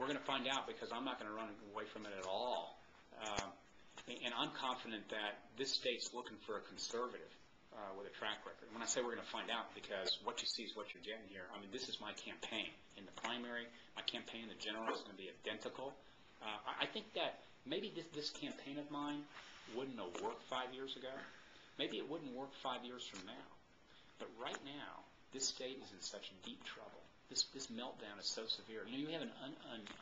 We're going to find out, because I'm not going to run away from it at all. And I'm confident that this state's looking for a conservative with a track record. When I say we're going to find out, because what you see is what you're getting here. I mean, this is my campaign. In the primary, my campaign in the general is going to be identical. I think that maybe this campaign of mine wouldn't have worked 5 years ago. Maybe it wouldn't work 5 years from now. But right now, this state is in such deep trouble. This meltdown is so severe. You know, you have an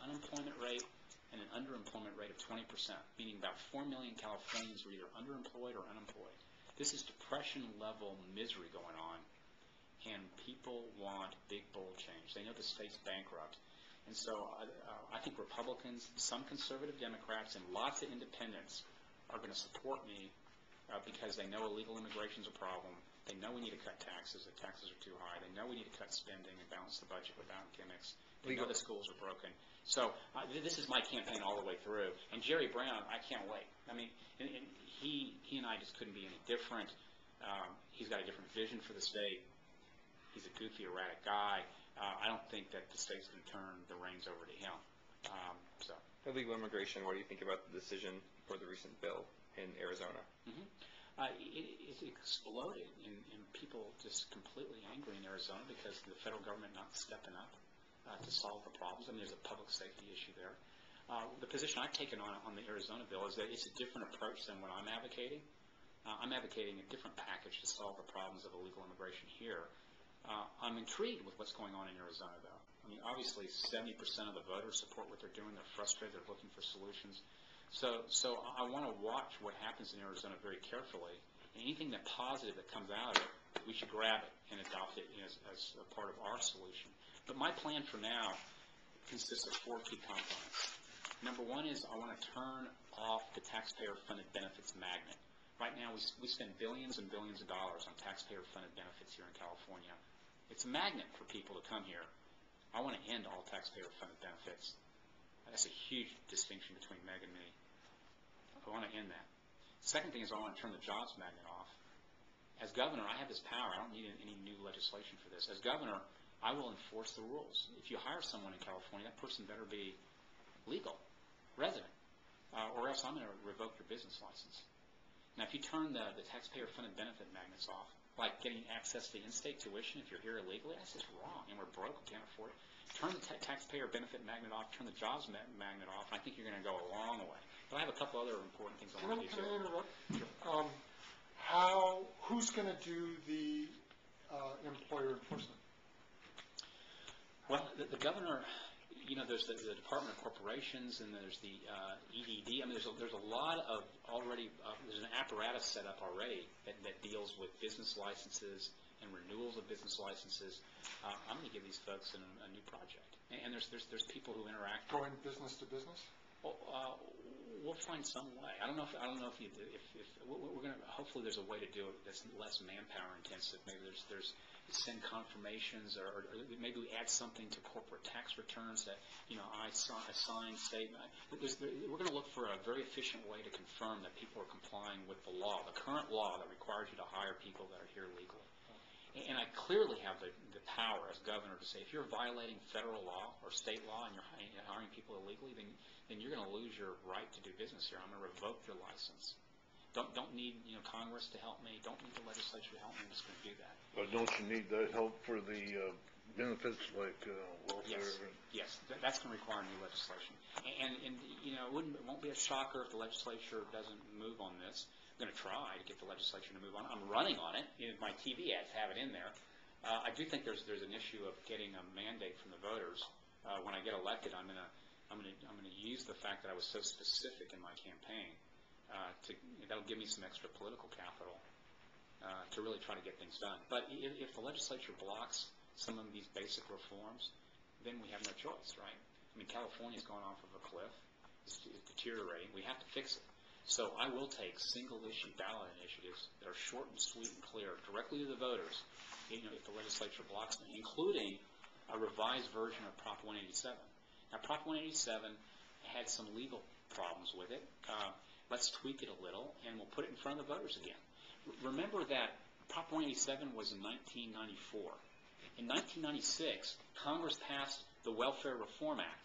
unemployment rate and an underemployment rate of 20%, meaning about 4 million Californians are either underemployed or unemployed. This is depression-level misery going on, and people want big, bold change. They know the state's bankrupt. And so I think Republicans, some conservative Democrats, and lots of independents are going to support me because they know illegal immigration is a problem. They know we need to cut taxes. The taxes are too high. They know we need to cut spending and balance the budget without gimmicks. They know the schools are broken. So this is my campaign all the way through. And Jerry Brown, I can't wait. I mean, and he and I just couldn't be any different. He's got a different vision for the state. He's a goofy, erratic guy. I don't think that the state's going to turn the reins over to him. Illegal immigration, what do you think about the decision for the recent bill in Arizona? Mm-hmm. It exploded in people just completely angry in Arizona because the federal government not stepping up to solve the problems. I mean, there's a public safety issue there. The position I've taken on the Arizona bill is that it's a different approach than what I'm advocating. I'm advocating a different package to solve the problems of illegal immigration here. I'm intrigued with what's going on in Arizona, though. I mean, obviously, 70% of the voters support what they're doing. They're frustrated. They're looking for solutions. So I want to watch what happens in Arizona very carefully. And anything that positive that comes out of it, we should grab it and adopt it as a part of our solution. But my plan for now consists of 4 key components. Number one is I want to turn off the taxpayer-funded benefits magnet. Right now, we spend billions and billions of dollars on taxpayer-funded benefits here in California. It's a magnet for people to come here. I want to end all taxpayer-funded benefits. That's a huge distinction between Meg and me. I want to end that. Second thing is I want to turn the jobs magnet off. As governor, I have this power. I don't need any new legislation for this. As governor, I will enforce the rules. If you hire someone in California, that person better be legal, resident, or else I'm going to revoke your business license. Now, if you turn the taxpayer-funded benefit magnets off, like getting access to in-state tuition if you're here illegally, that's just wrong, and we're broke, we can't afford it. Turn the taxpayer benefit magnet off, turn the jobs magnet off, and I think you're going to go a long way. But I have a couple other important things I want to do. Can I interrupt? Sure. Who's going to do the employer enforcement? Well, the governor, you know, there's the Department of Corporations, and there's the EDD. I mean, there's a lot of already, there's an apparatus set up already that deals with business licenses and renewals of business licenses. I'm going to give these folks a new project. And there's people who interact. Going business to business? Well, we'll find some way. I don't know if we're going to. Hopefully, there's a way to do it that's less manpower intensive. Maybe there's send confirmations, or maybe we add something to corporate tax returns that I sign statement. We're going to look for a very efficient way to confirm that people are complying with the law, the current law that requires you to hire people that are here legally. And I clearly have the power as governor to say, if you're violating federal law or state law and you're hiring people illegally, then you're going to lose your right to do business here. I'm going to revoke your license. Don't need Congress to help me. Don't need the legislature to help me. I'm just going to do that. But don't you need that help for the benefits like welfare? Yes, that's going to require new legislation. And it won't be a shocker if the legislature doesn't move on this. I'm going to try to get the legislature to move on. I'm running on it. My TV ads have it in there. I do think there's an issue of getting a mandate from the voters. When I get elected, I'm going to use the fact that I was so specific in my campaign. That'll give me some extra political capital to really try to get things done. But if the legislature blocks some of these basic reforms, then we have no choice, right? I mean, California's gone off of a cliff. It's deteriorating. We have to fix it. So I will take single-issue ballot initiatives that are short and sweet and clear directly to the voters, if the legislature blocks them, including a revised version of Prop 187. Now, Prop 187 had some legal problems with it. Let's tweak it a little, and we'll put it in front of the voters again. Remember that Prop 187 was in 1994. In 1996, Congress passed the Welfare Reform Act.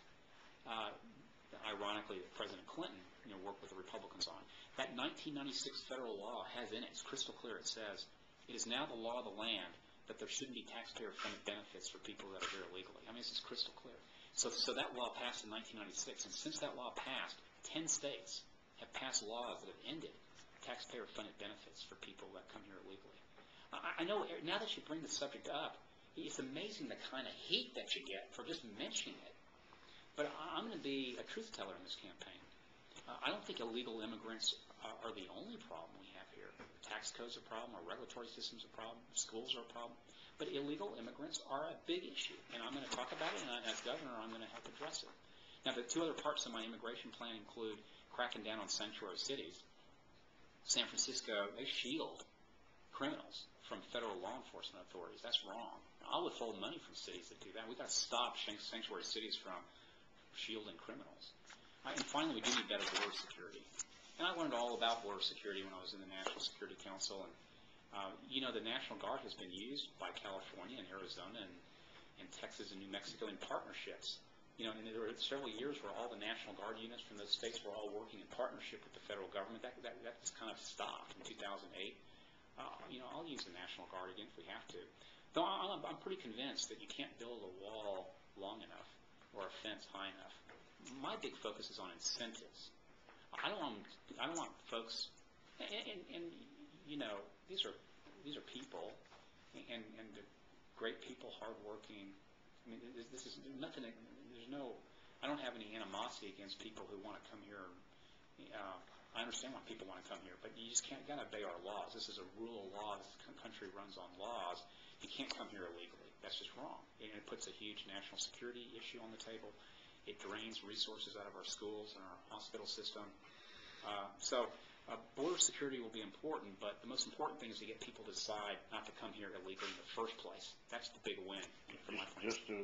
ironically, that President Clinton, worked with the Republicans on. That 1996 federal law has in it, it's crystal clear, it says, it is now the law of the land that there shouldn't be taxpayer-funded benefits for people that are here illegally. I mean, this is crystal clear. So that law passed in 1996, and since that law passed, 10 states have passed laws that have ended taxpayer-funded benefits for people that come here illegally. I know, now that you bring the subject up, it's amazing the kind of heat that you get for just mentioning it. But I'm going to be a truth teller in this campaign. I don't think illegal immigrants are the only problem we have here. Tax code's a problem, our regulatory system's a problem, schools are a problem. But illegal immigrants are a big issue, and I'm going to talk about it, and as governor, I'm going to help address it. Now, the two other parts of my immigration plan include cracking down on sanctuary cities. San Francisco, they shield criminals from federal law enforcement authorities. That's wrong. I'll withhold money from cities that do that. We've got to stop sanctuary cities from shielding criminals. And finally, we do need better border security. And I learned all about border security when I was in the National Security Council. And the National Guard has been used by California and Arizona and Texas and New Mexico in partnerships. And there were several years where all the National Guard units from those states were all working in partnership with the federal government. That just kind of stopped in 2008. I'll use the National Guard again if we have to. Though I'm pretty convinced that you can't build a wall long enough or a fence high enough. My big focus is on incentives. I don't want folks, and these are people, and great people, hardworking. I mean, this is nothing. I don't have any animosity against people who want to come here. I understand why people want to come here, but you just got to obey our laws. This is a rule of law. This country runs on laws. You can't come here illegally. That's just wrong. And it puts a huge national security issue on the table. It drains resources out of our schools and our hospital system. Border security will be important, but the most important thing is to get people to decide not to come here illegally in the first place. That's the big win from my point of view. Just to